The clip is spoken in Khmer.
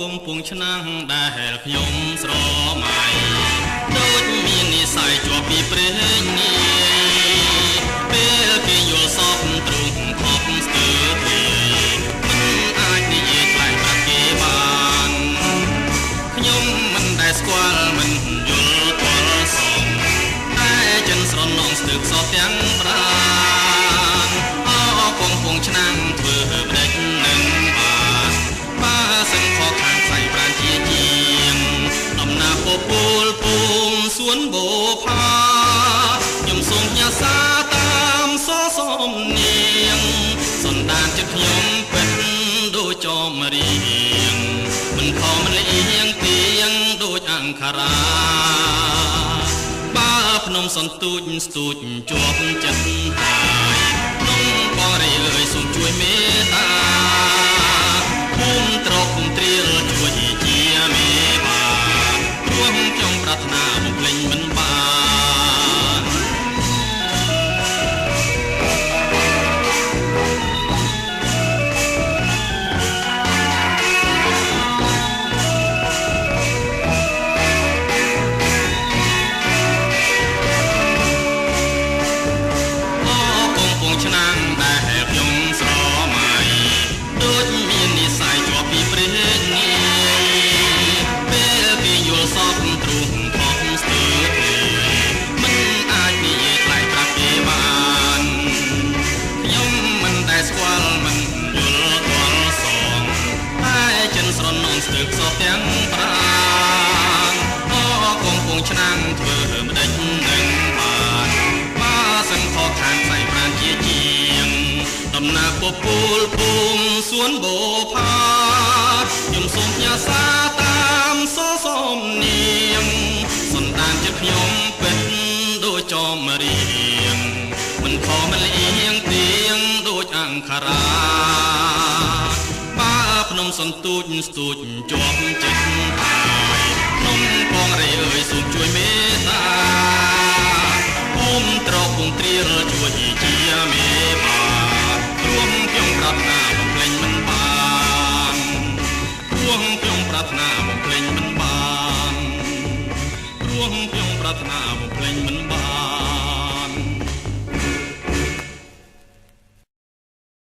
ងពងឆ្នាំងដែលខ្ញុំស្រមៃដូចមាននិស័យជាប់ពីព្រេងនាយពេលគេយល់សពទ្រង់ខប់ស្ទើរទេមិនអាចនិយាយថ្លែងប្រាប់គេបានខ្ញុំមិនដែលស្គាល់មិនយល់ទាល់សងតែចិនស្រណងស្ទើរសោះទាំងប្រាណគង់ពងឆ្នាំងធ្វើម្ដេចនឹងបើសិនខកខានខ្សែប្រានជាជាងដំណើរពពោលពងសួនបូផាខ្ញុំសូមញ៉ាសាតាមសសំនាងសន្តានចិត្តខ្ញុំពេញដូចចមរៀងមិនខំមិនលៀងទៀងដូចអង្គរាបើភ្នំសន្ទូចស្ទូចជាប់ចិត្តហើយភ្នំបរិយអើយសូមជួយមេត្តាភូមិត្រកភូមិត្រៀលជួយជាមេបាព្រោះខ្ញុំប្រាថ្នាបំភ្លេចមិនបានឆ្នាំងដែលខ្ញុំស្រមៃដូចមាននិស័យជាប់ពីព្រេងនាយពេលគេយល់សពទ្រង់ខំស្ទើរទេមិនអាចនិយាយថ្លែងប្រាប់គេបានខ្ញុំមិនដែលស្គាល់មិនយល់ទាល់សងតែចិនស្រណងស្ទើរសោះទាំងប្រាណគង់ពងឆ្នាំងធ្វើម្ដេចនឹងបានបើសិនខកខានខ្សែប្រានជាជាងដំណើរពពោលពងសួនបូផាខ្ញុំសូមផ្ញើសារតាមសសំនាងសន្តានចិត្តខ្ញុំពេញដូចចមរៀងមិនខំមិនលៀងទៀងដូចអង្គរាបើភ្នំសន្ទូចស្ទូចជាប់ចិត្តហើយភ្នំកងរៃអើយសូមជួយមេត្តាភូមិត្រកភូមិត្រៀលជួយជាមេបាព្រោះខ្ញុំប្រាថ្នាបំភ្លេចមិនបានព្រោះខ្ញុំប្រាថ្នាបំភ្លេចមិនបានព្រោះខ្ញុំប្រាថ្នាបំភ្លេចមិនបាន